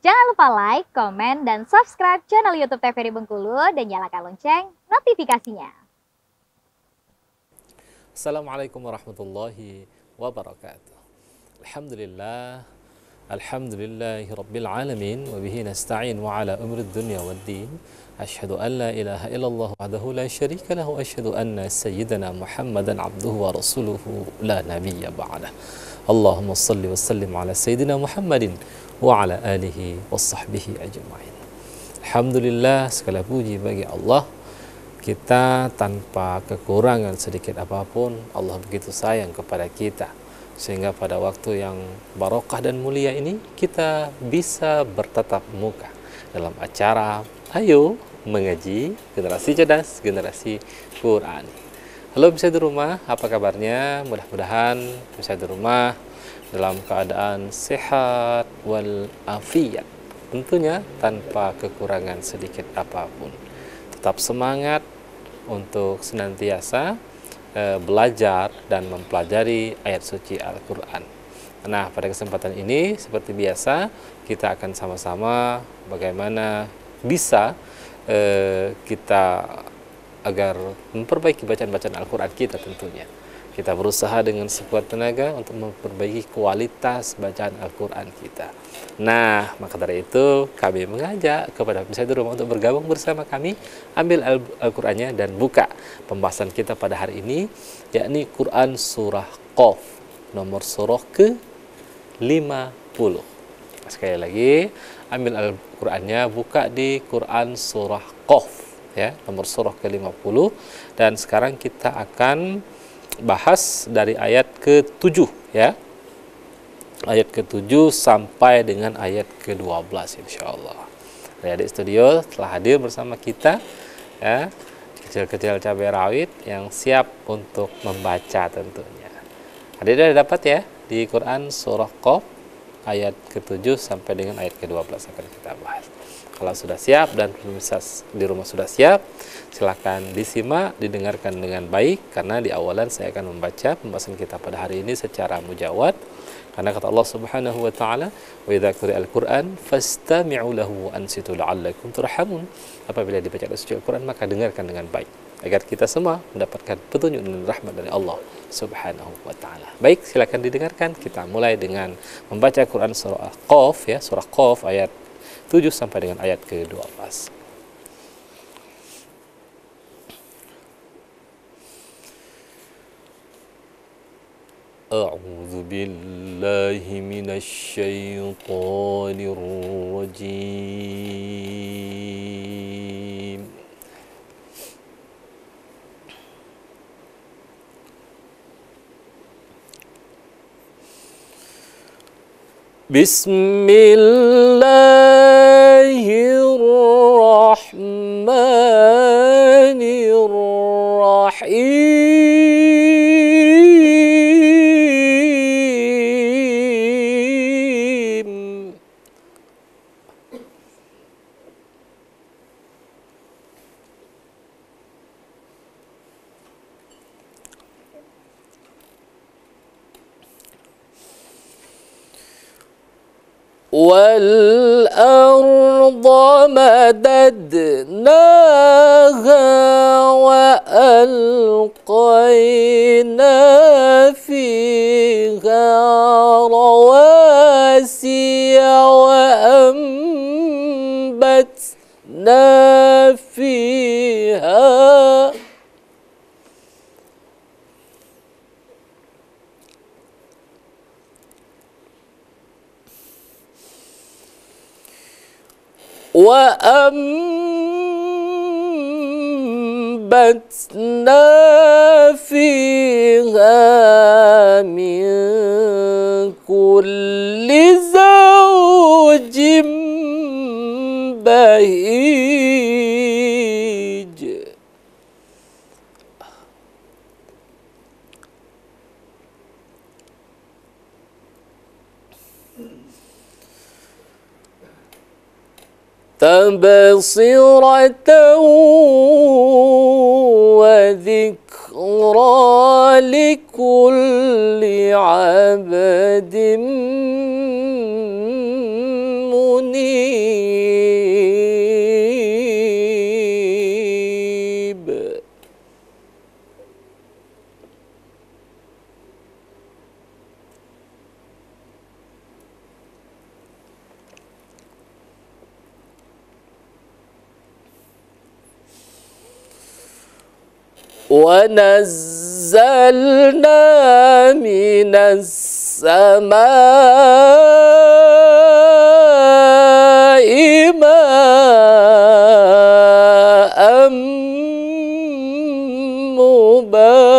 Jangan lupa like, komen, dan subscribe channel YouTube TVRI Bengkulu dan nyalakan lonceng notifikasinya. Assalamualaikum warahmatullahi wabarakatuh. Alhamdulillahi rabbil alamin wa bihi nasta'in wa ala umrid dunya waddin. Asyhadu an la ilaha illallah wahdahu la syarika lahu wa asyhadu anna sayyidana Muhammadan abduhu wa rasuluhu la nabiyya ba'dah. Allahumma salli wa sallim ala sayyidina Muhammadin wa ala alihi wa sahbihi ajma'in. Alhamdulillah, segala puji bagi Allah. Kita tanpa kekurangan sedikit apapun, Allah begitu sayang kepada kita, sehingga pada waktu yang barokah dan mulia ini kita bisa bertatap muka dalam acara Ayo Mengaji Generasi Cerdas, Generasi Quran. Halo bisa di rumah, apa kabarnya? Mudah-mudahan bisa di rumah dalam keadaan sehat wal afiat, tentunya tanpa kekurangan sedikit apapun. Tetap semangat untuk senantiasa belajar dan mempelajari ayat suci Al-Quran. Nah, pada kesempatan ini seperti biasa kita akan sama-sama bagaimana bisa kita agar memperbaiki bacaan-bacaan Al-Quran kita tentunya. Kita berusaha dengan sekuat tenaga untuk memperbaiki kualitas bacaan Al-Quran kita. Nah, maka dari itu kami mengajak kepada pemirsa di rumah untuk bergabung bersama kami, ambil Al-Qurannya dan buka pembahasan kita pada hari ini, yakni Quran Surah Qaf, nomor surah ke-50. Sekali lagi, ambil Al-Qurannya, buka di Quran Surah Qaf, ya, nomor surah ke-50, dan sekarang kita akan bahas dari ayat ke-7, ya. Ayat ke-7 sampai dengan ayat ke-12 insyaallah. Adik-adik studio telah hadir bersama kita, ya. Kecil-kecil cabai rawit yang siap untuk membaca tentunya. Adik-adik dapat ya di Quran surah Qaf ayat ke-7 sampai dengan ayat ke-12 akan kita bahas. Kalau sudah siap dan pemirsa di rumah sudah siap, silakan disimak, didengarkan dengan baik, karena di awalan saya akan membaca pembahasan kita pada hari ini secara mujawad. Karena kata Allah Subhanahu wa taala, "Wa idza quri'al Qur'an fastami'u lahu wa ansitu la'allakum turhamun." Apabila dibaca suci Al-Qur'an, maka dengarkan dengan baik agar kita semua mendapatkan petunjuk dan rahmat dari Allah Subhanahu wa taala. Baik, silakan didengarkan. Kita mulai dengan membaca Quran surah Qaf, ya, surah Qaf ayat 7 sampai dengan ayat ke-12. A'udzu billahi minasy syaithanir rajim. Bismillahirrahmanirrahim. وَالْأَرْضَ مَدَدْنَاهَا وَأَلْقَيْنَا فِيهَا رَوَاسِيَ وَأَنبَتْنَا فِيهَا مِن كُلِّ زَوْجٍ بَهِيجٍ. تبصرة وذكرى لكل عبد منيب. munib. وَنَزَّلْنَا مِنَ السَّمَاءِ مَاءً مُبَارَكًا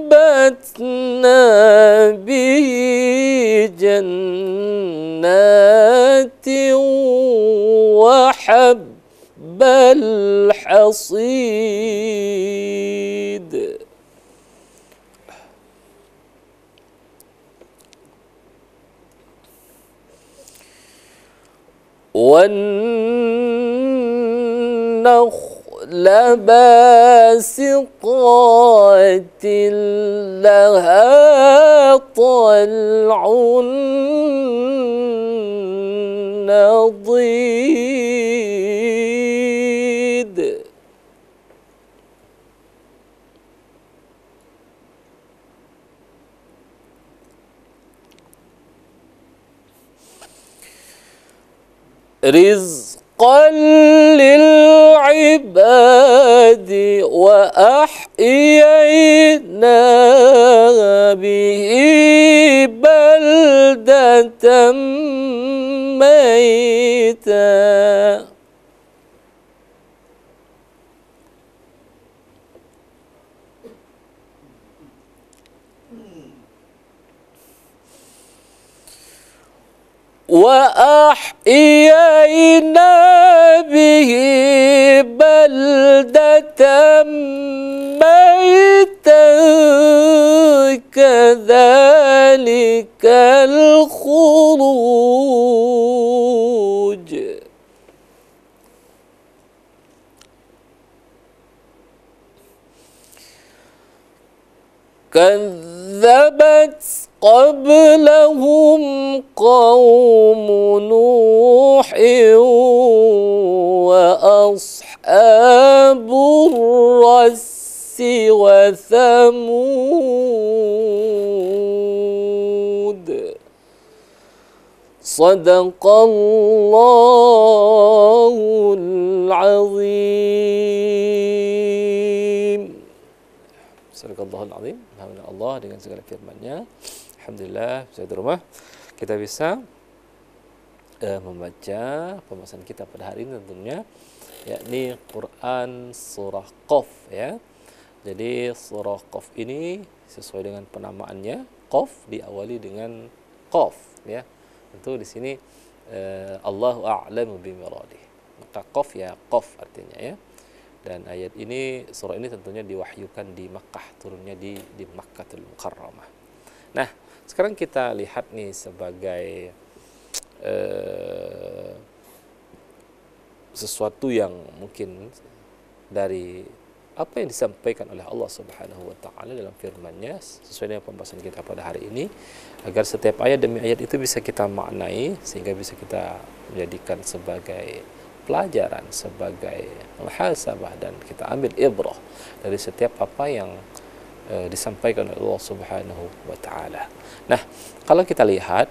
فأنبتنا به جنات وحب الحصيد. والنخل باسقات لها طلع نضيد. رزقا للعباد وأحيينا به بلدة ميتا. وأحيينا به بلدة ميتا كذلك الخروج. كذبت قبلهم قوم نوح وأصحاب الرس وثمود. صدق الله العظيم. Sadaqallahul azim. Alhamdulillah Allah dengan segala firman-Nya. Alhamdulillah, saya di rumah kita bisa membaca pembahasan kita pada hari ini tentunya, yakni Quran surah Qaf ya. Jadi surah Qaf ini sesuai dengan penamaannya, Qaf diawali dengan Qaf ya. Tentu di sini Allahu a'lamu bimuradih. Maka Qaf ya Qaf artinya ya. Dan ayat ini, surah ini tentunya diwahyukan di Makkah, turunnya di Makkatul Mukarramah. Nah, sekarang kita lihat nih sebagai sesuatu yang mungkin dari apa yang disampaikan oleh Allah Subhanahu wa taala dalam firman-Nya sesuai dengan pembahasan kita pada hari ini, agar setiap ayat demi ayat itu bisa kita maknai sehingga bisa kita menjadikan sebagai pelajaran, sebagai muhasabah, dan kita ambil ibrah dari setiap apa yang disampaikan oleh Allah Subhanahu wa taala. Nah, kalau kita lihat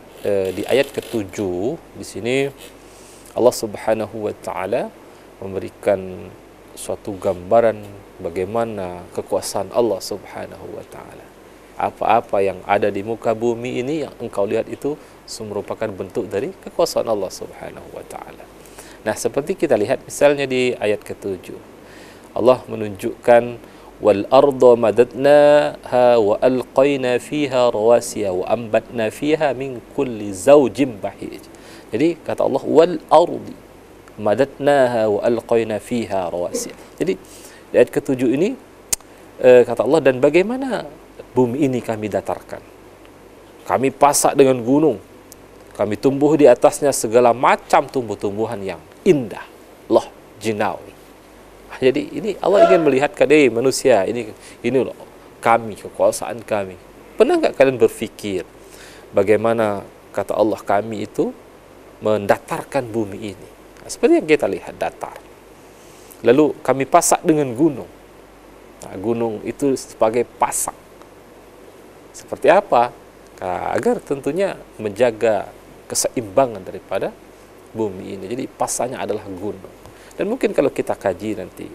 di ayat ke-7 di sini Allah Subhanahu wa taala memberikan suatu gambaran bagaimana kekuasaan Allah Subhanahu wa taala. Apa-apa yang ada di muka bumi ini yang engkau lihat itu merupakan bentuk dari kekuasaan Allah Subhanahu wa taala. Nah, seperti kita lihat misalnya di ayat ke-7. Allah menunjukkan wal arda madadnaha wa alqaina fiha rawasiya wa ambatna fiha min kulli zawjin bahij. Jadi kata Allah wal ardi madadnaha wa alqaina fiha rawasiya. Jadi di ayat ke-7 ini kata Allah, dan bagaimana bumi ini kami datarkan. Kami pasak dengan gunung. Kami tumbuh di atasnya segala macam tumbuh-tumbuhan yang indah. Loh, jinawi. Jadi ini Allah ingin melihatkan, manusia, ini loh kami, kekuasaan kami. Pernah nggak kalian berpikir bagaimana kata Allah kami itu mendatarkan bumi ini? Nah, seperti yang kita lihat, datar. Lalu kami pasak dengan gunung. Nah, gunung itu sebagai pasak. Seperti apa? Nah, agar tentunya menjaga keseimbangan daripada bumi ini. Jadi pasaknya adalah gunung. Dan mungkin kalau kita kaji nanti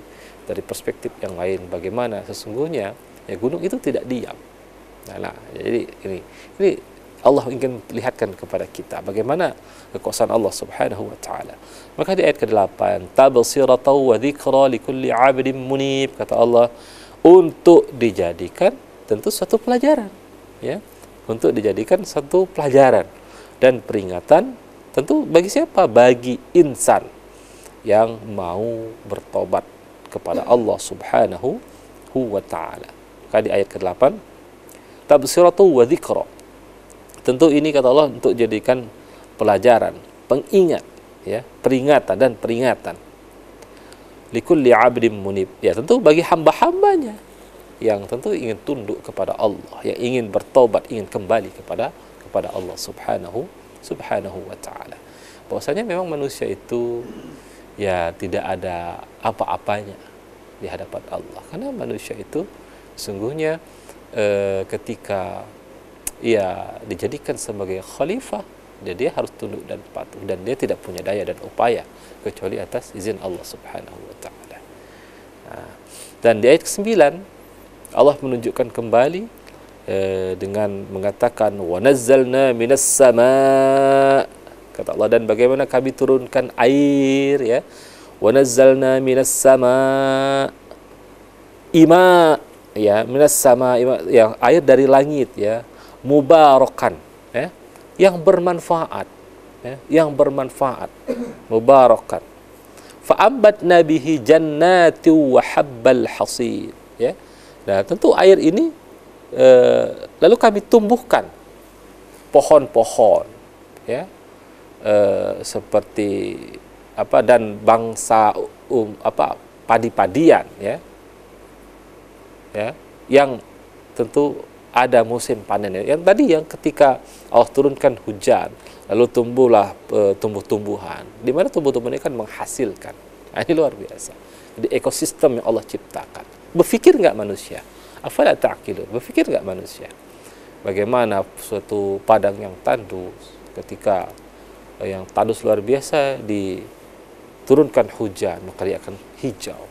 dari perspektif yang lain, bagaimana sesungguhnya ya gunung itu tidak diam. Nah, jadi ini Allah ingin lihatkan kepada kita bagaimana kekuasaan Allah Subhanahu wa taala. Maka di ayat ke-8, tabsiratan wa dzikra likulli 'abdin munib, kata Allah, untuk dijadikan tentu suatu pelajaran, ya. Untuk dijadikan satu pelajaran dan peringatan tentu bagi siapa? Bagi insan yang mau bertobat kepada Allah Subhanahu wa taala. Maka di ayat ke-8, tabsiratu wa dzikra. Tentu ini kata Allah untuk jadikan pelajaran, pengingat, ya, peringatan dan peringatan. Likulli 'abdin munib. Ya, tentu bagi hamba-hambanya yang tentu ingin tunduk kepada Allah, yang ingin bertobat, ingin kembali kepada Allah Subhanahu wa taala. Bahwasanya memang manusia itu ya tidak ada apa-apanya di hadapan Allah. Karena manusia itu sungguhnya ketika ia dijadikan sebagai khalifah, dia harus tunduk dan patuh, dan dia tidak punya daya dan upaya kecuali atas izin Allah Subhanahu wa taala. Nah, dan di ayat ke-9 Allah menunjukkan kembali dengan mengatakan wa nazzalna minas sama', kata Allah, dan bagaimana kami turunkan air, ya. Wa nazzalna minas sama' ima, ya, minas sama, yang air dari langit, ya, mubarakan, ya, yang bermanfaat, ya, yang bermanfaat, mubarakan. Fa'ambatna bihi jannati wa habbal hasid, ya. Nah, tentu air ini lalu kami tumbuhkan pohon-pohon, ya, seperti apa, dan bangsa padi-padian, ya, yang tentu ada musim panennya. Yang tadi yang ketika Allah turunkan hujan, lalu tumbuhlah tumbuh-tumbuhan. Di mana tumbuh-tumbuhan ini kan menghasilkan. Nah, ini luar biasa. Jadi ekosistem yang Allah ciptakan. Berpikir nggak manusia? Afala ta'qilun? Berpikir nggak manusia? Bagaimana suatu padang yang tandus, ketika yang tandus luar biasa diturunkan hujan, maka dia akan hijau,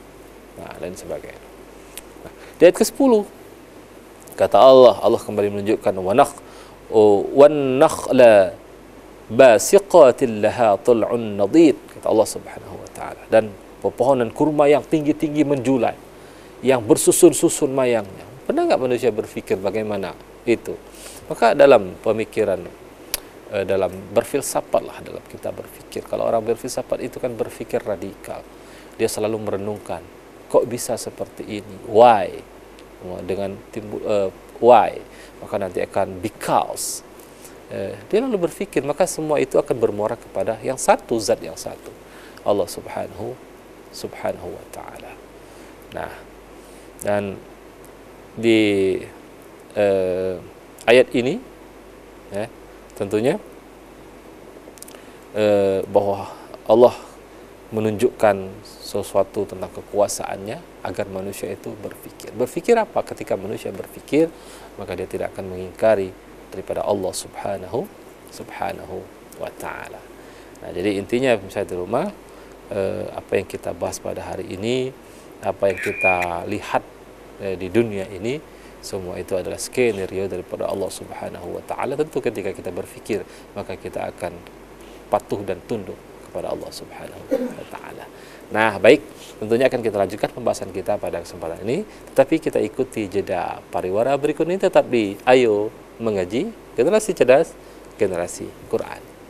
nah, dan sebagainya. Nah, di ayat ke-10 kata Allah kembali menunjukkan wan nakhla basiqatil laha tal'un nadid, kata Allah Subhanahu wa taala, dan pepohonan kurma yang tinggi-tinggi menjulang, yang bersusun-susun mayangnya. Pernah nggak manusia berpikir bagaimana itu? Maka dalam pemikiran, dalam berfilsafat lah, dalam kita berpikir, kalau orang berfilsafat itu kan berpikir radikal. Dia selalu merenungkan, kok bisa seperti ini? Why? Dengan timbul why? Maka nanti akan because. Dia lalu berpikir, maka semua itu akan bermuara kepada yang satu, zat yang satu, Allah Subhanahu wa taala. Nah, dan di ayat ini, ya, tentunya bahwa Allah menunjukkan sesuatu tentang kekuasaannya agar manusia itu berpikir. Berpikir apa? Ketika manusia berpikir, maka dia tidak akan mengingkari daripada Allah Subhanahu wa taala. Nah, jadi intinya misalnya di rumah, apa yang kita bahas pada hari ini, apa yang kita lihat di dunia ini, semua itu adalah skenario daripada Allah Subhanahu wa taala. Tentu ketika kita berpikir, maka kita akan patuh dan tunduk kepada Allah Subhanahu wa taala. Nah, baik, tentunya akan kita lanjutkan pembahasan kita pada kesempatan ini, tetapi kita ikuti jeda pariwara berikut ini. Tetap di Ayo Mengaji, generasi cerdas, generasi Quran.